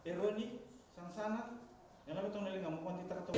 Eroni, Sanasana, yang namin itong nalinga mo, kung tita ka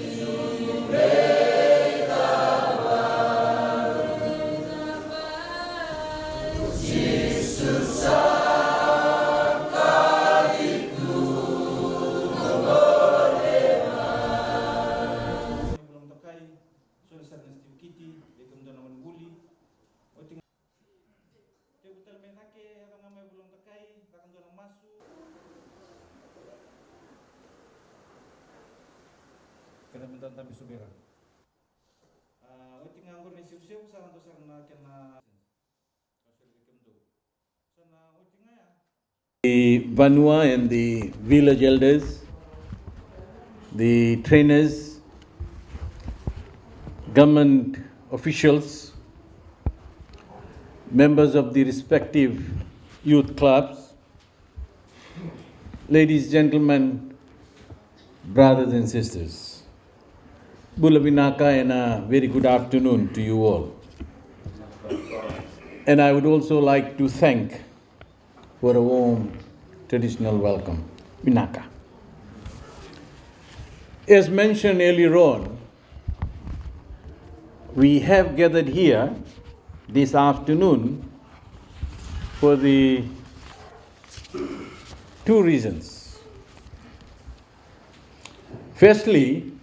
kena tabi subira. Wati nganggur ni siu-siu sana to sana kena the Vanua and the village elders, the trainers, government officials, members of the respective youth clubs, ladies, gentlemen, brothers and sisters. Bulavinaka, and a very good afternoon to you all. And I would also like to thank for a warm traditional welcome. Vinaka. As mentioned earlier on, we have gathered here this afternoon for the two reasons. Firstly,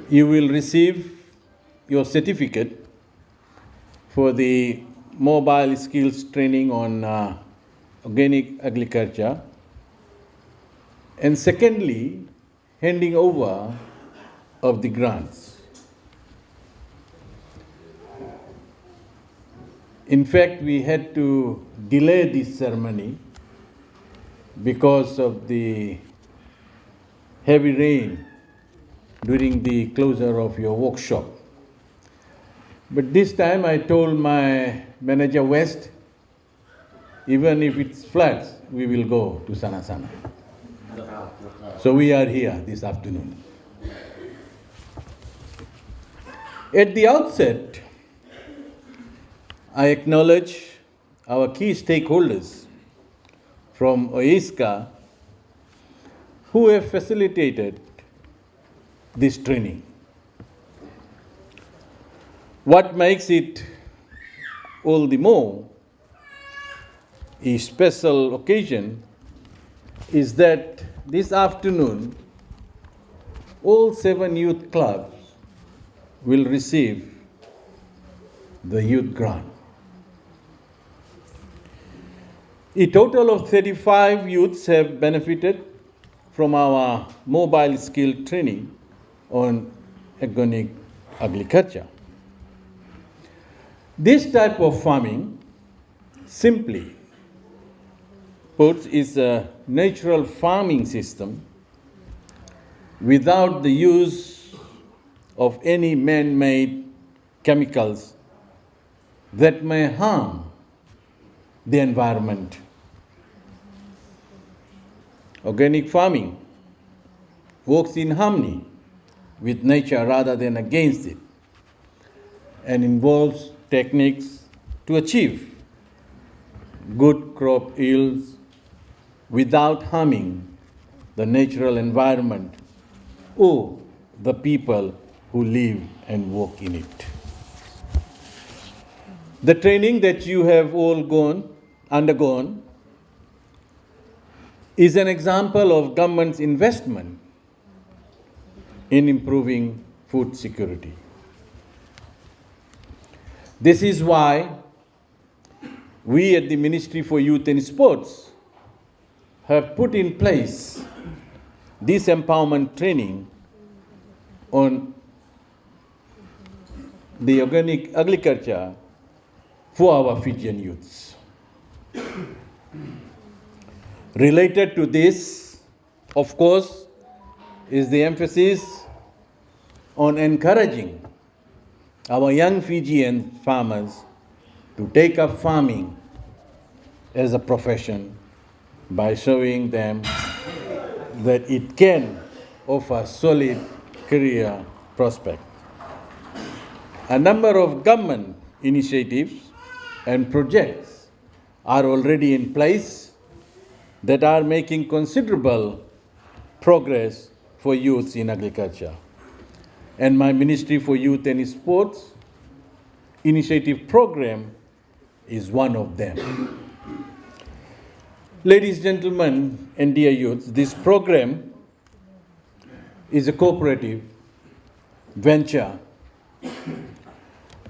you will receive your certificate for the mobile skills training on organic agriculture, and secondly, handing over of the grants. In fact, we had to delay this ceremony because of the heavy rain during the closure of your workshop. But this time I told my manager West, even if it floods, we will go to Sanasana. So we are here this afternoon. At the outset, I acknowledge our key stakeholders from OISCA who have facilitated this training. What makes it all the more a special occasion is that this afternoon all 7 youth clubs will receive the youth grant. A total of 35 youths have benefited from our mobile skill training on organic agriculture. This type of farming, simply put, is a natural farming system without the use of any man-made chemicals that may harm the environment. Organic farming works in harmony with nature rather than against it, and involves techniques to achieve good crop yields without harming the natural environment or the people who live and work in it. The training that you have all undergone is an example of government's investment in improving food security. This is why we at the Ministry for Youth and Sports have put in place this empowerment training on the organic agriculture for our Fijian youths. Related to this, of course, is the emphasis on encouraging our young Fijian farmers to take up farming as a profession by showing them that it can offer solid career prospect. A number of government initiatives and projects are already in place that are making considerable progress for youth in agriculture. And my Ministry for Youth and Sports initiative program is one of them. Ladies, gentlemen, and dear youth, this program is a cooperative venture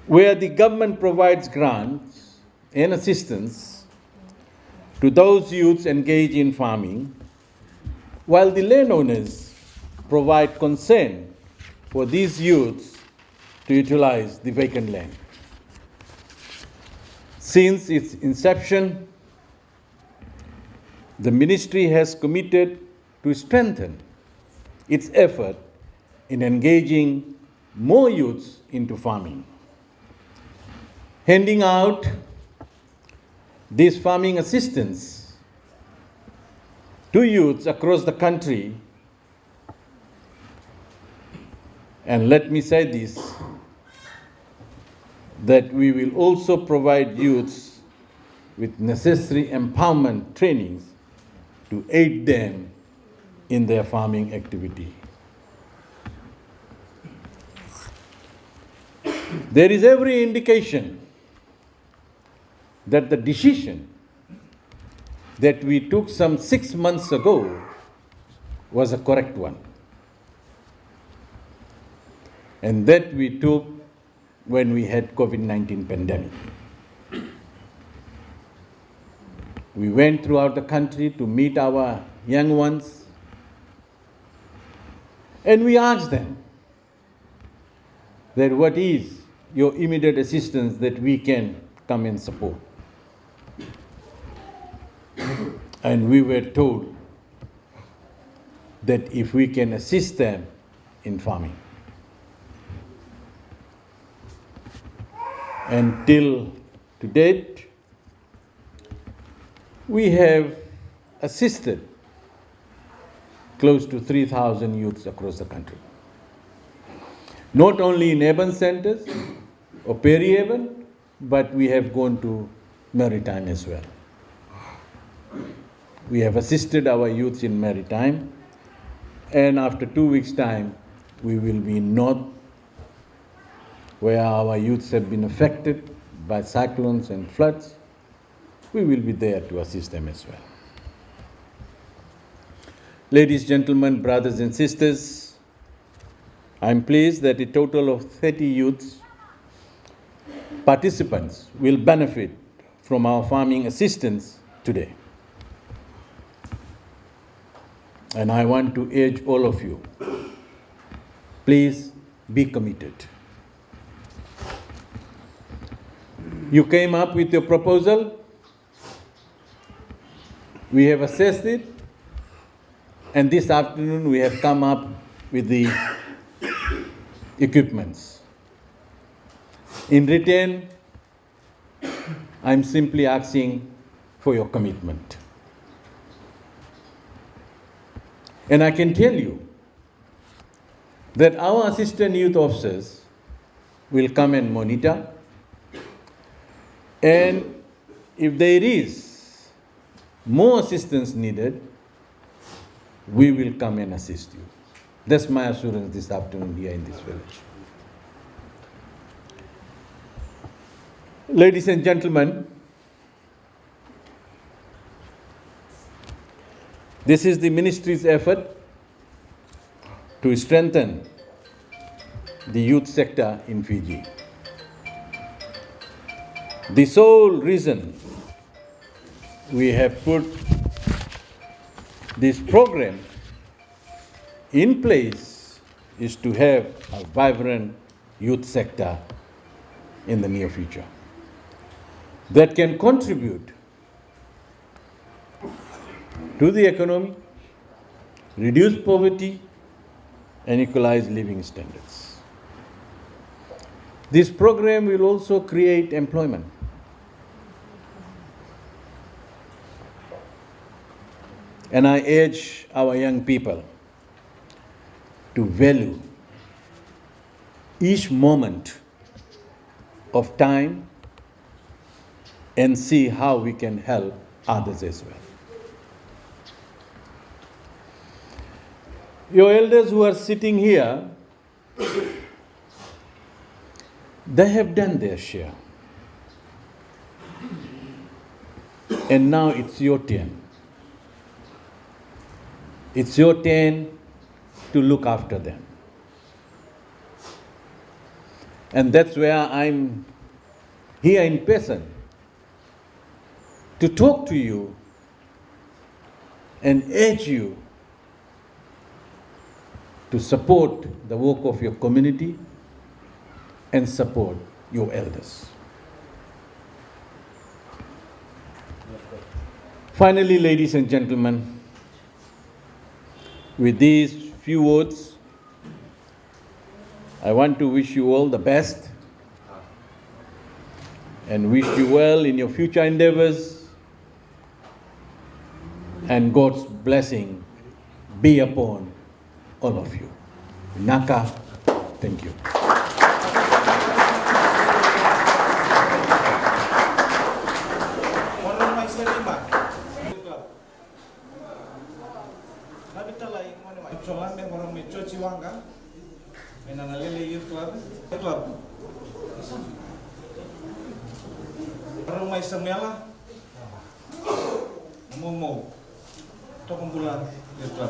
where the government provides grants and assistance to those youths engaged in farming, while the landowners provide consent for these youths to utilize the vacant land. Since its inception, the ministry has committed to strengthen its effort in engaging more youths into farming. Handing out this farming assistance to youths across the country, and let me say this, that we will also provide youths with necessary empowerment trainings to aid them in their farming activity. There is every indication that the decision that we took some 6 months ago was a correct one, and that we took when we had COVID-19 pandemic. We went throughout the country to meet our young ones, and we asked them that what is your immediate assistance that we can come and support. And we were told that if we can assist them in farming. Until to date, we have assisted close to 3,000 youths across the country. Not only in urban centers or peri-urban, but we have gone to maritime as well. We have assisted our youths in maritime, and after 2 weeks' time, we will be in north, where our youths have been affected by cyclones and floods. We will be there to assist them as well. Ladies, gentlemen, brothers and sisters, I'm pleased that a total of 30 youths participants will benefit from our farming assistance today. And I want to urge all of you, please be committed. You came up with your proposal, we have assessed it, and this afternoon we have come up with the equipments. In return, I'm simply asking for your commitment. And I can tell you that our assistant youth officers will come and monitor, and if there is more assistance needed, we will come and assist you. That's my assurance this afternoon here in this village. Ladies and gentlemen, this is the ministry's effort to strengthen the youth sector in Fiji. The sole reason we have put this program in place is to have a vibrant youth sector in the near future that can contribute to the economy, reduce poverty, and equalize living standards. This program will also create employment. And I urge our young people to value each moment of time and see how we can help others as well. Your elders who are sitting here, they have done their share. And now it's your turn. It's your turn to look after them. And that's where I'm here in person to talk to you and urge you to support the work of your community and support your elders. Finally, ladies and gentlemen, with these few words, I want to wish you all the best and wish you well in your future endeavors, and God's blessing be upon all of you. Naka, thank you. Rumah semela, momo, tokong bulan, gitu.